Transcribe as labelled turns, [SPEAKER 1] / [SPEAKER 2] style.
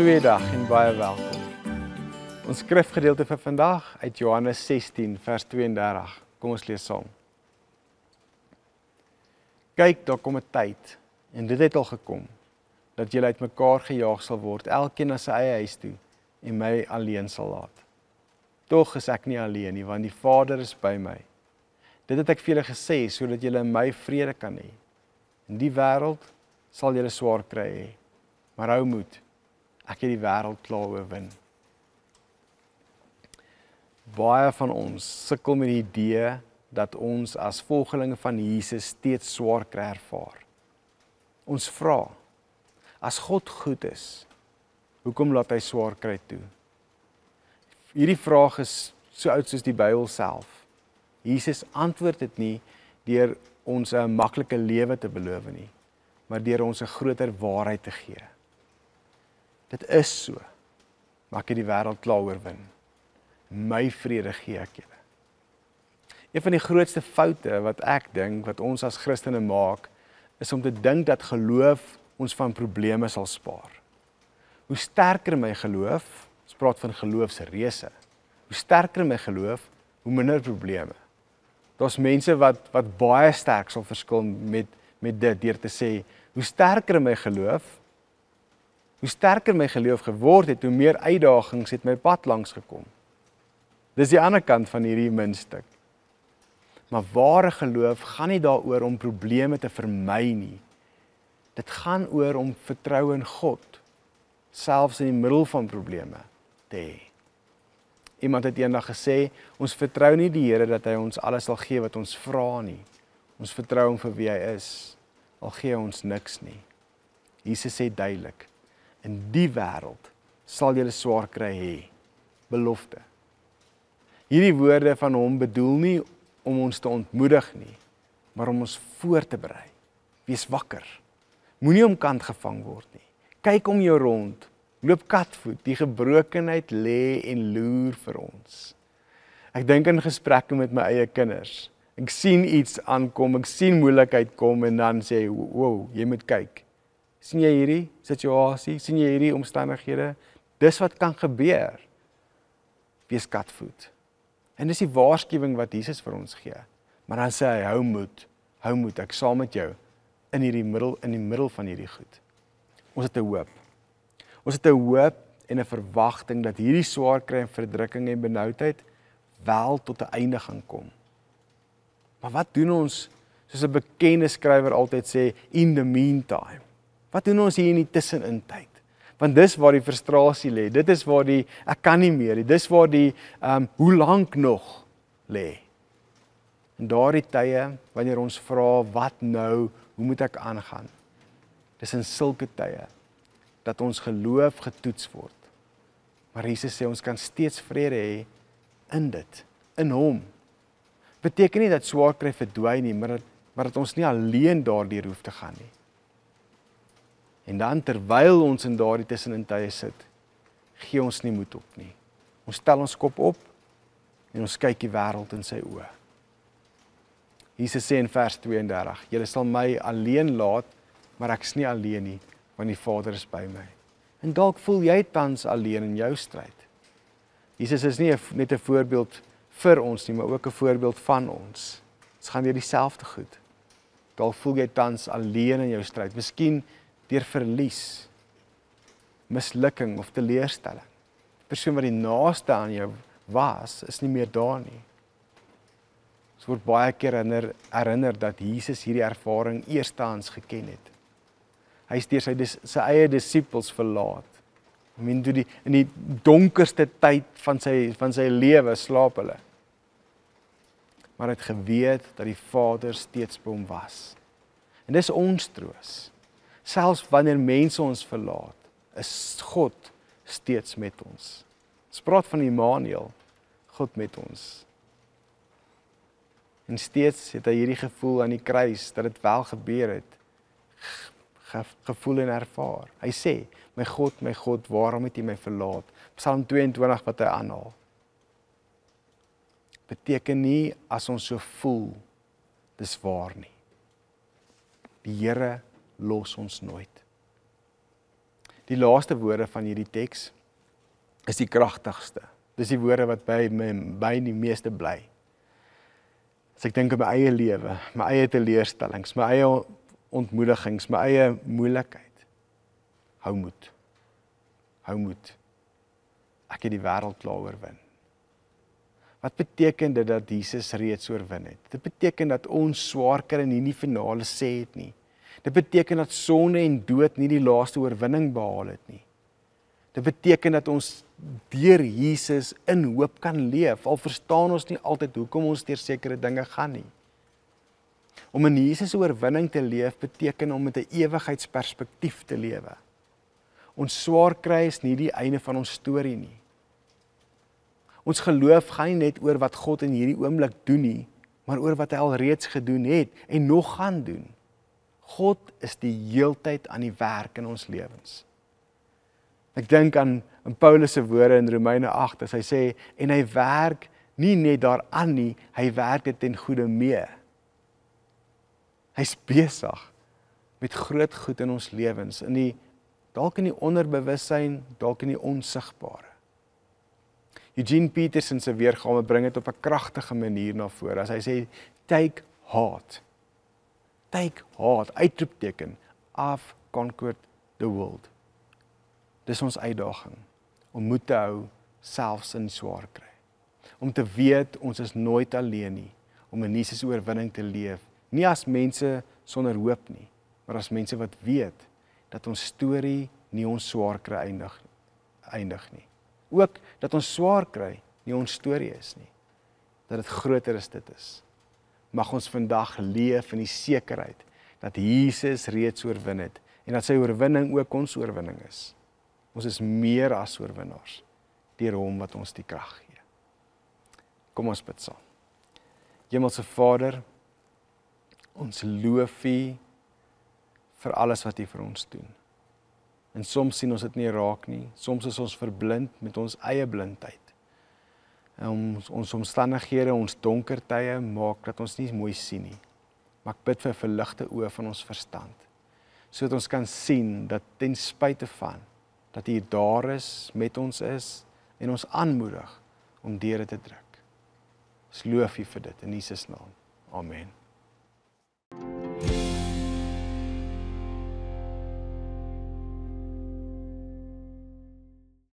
[SPEAKER 1] Goeiedag en baie welkom. Ons skrifgedeelte vir vandag uit Johannes 16 vers 32. Kom ons lees saam. Kyk, daar kom 'n tyd, en dit het al gekom, dat julle uitmekaar gejaag sal word, elkeen na sy eie huis toe, en my alleen sal laat. Tog is ek nie alleen nie, want die Vader is by my. Dit het ek vir julle gesê, sodat julle in my vrede kan hê. In die wêreld sal julle swaar kry hê, maar hou moed, ek het die wêreld klaar oorwin. Baie van ons sukkel met die idee dat ons as volgelinge van Jesus steeds swaar kry ervaar. Ons vra, as God goed is, hoekom laat hy swaar kry toe? Hierdie vraag is so oud soos die Bybel self. Jesus antwoord dit nie deur ons 'n maklike lewe te beloof nie, maar deur ons 'n groter waarheid te gee. Dit is so, maar ek het die wêreld klaar oorwin. My vrede gee ek julle. Een van die grootste foute wat ek dink, wat ons as Christene maak, is om te dink dat geloof ons van probleme sal spaar. Hoe sterker my geloof, ons praat van geloofsreëse, hoe sterker my geloof, hoe minder probleme. Daar's mense wat baie sterk sal verskil met dit, deur te sê, hoe sterker my geloof geword het, hoe meer uitdagings het my pad langs gekom. Dis die ander kant van hierdie muntstuk. Maar ware geloof gaan nie daaroor om probleme te vermy nie. Dit gaan oor om vertroue in God, selfs in die middel van probleme, te hê. Iemand het eendag gesê, ons vertrou nie die Here dat hy ons alles sal gee wat ons vra nie. Ons vertrou hom vir wie hy is, al gee hy ons niks nie. Jesus sê duidelik, in die wêreld sal julle swaar kry hê, belofte. Hierdie woorde van hom bedoel nie om ons te ontmoedig nie, maar om ons voor te berei. Wees wakker. Moenie omkant gevang word nie. Kyk om jou rond. Loop katvoet. Die gebrokenheid lê en loer vir ons. Ek dink in gesprekke met my eie kinders. Ek sien iets aankom, ek sien moeilikheid kom en dan sê, wow, jy moet kyk. Sien jy hierdie situasie? Sien jy hierdie omstandighede? Dis wat kan gebeur. Wees katvoet. En dis die waarskuwing wat Jesus vir ons gee. Maar dan sê hy, hou moed, ek saam met jou in die middel van hierdie goed. Ons het 'n hoop. Ons het 'n hoop en 'n verwagting dat hierdie swaar kry en verdrukking en benoudheid wel tot 'n einde gaan kom. Maar wat doen ons, soos 'n bekende skrywer altyd sê, in the meantime? Wat doen ons hier in die tussenin tyd? Want dis waar die frustrasie lê, dit is waar die ek kan nie meer nie, dis waar die hoe lank nog lê. En daardie tye, wanneer ons vra, wat nou, hoe moet ek aangaan? Dis in sulke tye, dat ons geloof getoets word. Maar Jesus sê, ons kan steeds vrede hê in dit, in hom. Beteken nie dat swaar kry verdwyn nie, maar dat ons nie alleen daardeur hoef te gaan nie. En dan terwyl ons in daardie tussenin tye sit, gee ons nie moed op nie. Ons stel ons kop op en ons kyk die wêreld in sy oë. Jesus sê in vers 32, julle sal my alleen laat, maar ek is nie alleen nie, want die Vader is by my. En dalk voel jy tans alleen in jou stryd. Jesus is nie net 'n voorbeeld vir ons nie, maar ook 'n voorbeeld van ons. Ons gaan deur dieselfde goed. Dalk voel jy tans alleen in jou stryd, miskien deur verlies, mislukking of teleurstelling. Die persoon wat die naaste aan jou was, is nie meer daar nie. Ons word baie keer herinner dat Jesus hierdie ervaring eerstehands geken het. Hy is deur sy eie disippels verlaat. In die donkerste tyd van sy lewe slaap hulle. Maar hy het geweet dat die Vader steeds by hom was. En dis ons troos. Selfs wanneer mense ons verlaat, is God steeds met ons. Ons praat van Immanuel, God met ons. En steeds het hy hierdie gevoel aan die kruis, dat dit wel gebeur het, gevoel en ervaar. Hy sê, my God, waarom het jy my verlaat? Psalm 22 wat hy aanhaal. Beteken nie, as ons so voel, dis waar nie. Die Here los ons nooit. Die laaste woorde van hierdie teks is die kragtigste. Dis die woorde wat by die meeste bly. As ek dink aan my eie lewe, my eie teleurstellings, my eie ontmoedigings, my eie moeilikheid. Hou moed. Hou moed. Ek het die wêreld klaar oorwin. Wat beteken dit dat Jesus reeds oorwin het? Dit beteken dat ons swaar kry nie die finale sê het nie. Dit beteken dat sonde en dood nie die laaste oorwinning behaal het nie. Dit beteken dat ons deur Jesus in hoop kan leef, al verstaan ons nie altyd hoekom ons deur sekere dinge gaan nie. Om in Jesus oorwinning te leef beteken om met 'n ewigheidsperspektief te lewe. Ons swaar kry is nie die einde van ons storie nie. Ons geloof gaan nie net oor wat God in hierdie oomblik doen nie, maar oor wat hy al reeds gedoen het en nog gaan doen. God is die heeltyd aan die werk in ons lewens. Ek dink aan Paulus se woorde in Romeine 8, as hy sê, en hy werk nie net daaraan nie, hy werk dit ten goeie mee. Hy's besig met groot goed in ons lewens, dalk in die onderbewussyn, dalk in die onsigbare. Eugene Peterson se weergawe bring dit op 'n kragtige manier na vore, as hy sê, take heart, uitroepteken, I've conquered the world. Dis ons uitdaging, om moed te hou, selfs in swaar kry. Om te weet, ons is nooit alleen nie, om in Jesus oorwinning te leef, nie as mense sonder hoop nie, maar as mense wat weet, dat ons storie nie ons swaar kry eindig nie. Ook dat ons swaar kry nie ons storie is nie, dat dit groter as dit is. Mag ons vandag leef in die sekerheid, dat Jesus reeds oorwin het, en dat sy oorwinning ook ons oorwinning is. Ons is meer as oorwinnaars, deur hom wat ons die krag gee. Kom ons bid saam. Hemelse Vader, ons loof U vir alles wat U vir ons doen. En soms sien ons dit nie raak nie, soms is ons verblind met ons eie blindheid. En ons omstandighede, ons donker tye maak dat ons nie mooi sien nie. Maar ek bid vir verligte oë van ons verstand, sodat ons kan sien dat ten spyte van dat U daar is, met ons is en ons aanmoedig om deur dit te druk. Ons loof U vir dit in Jesus naam. Amen.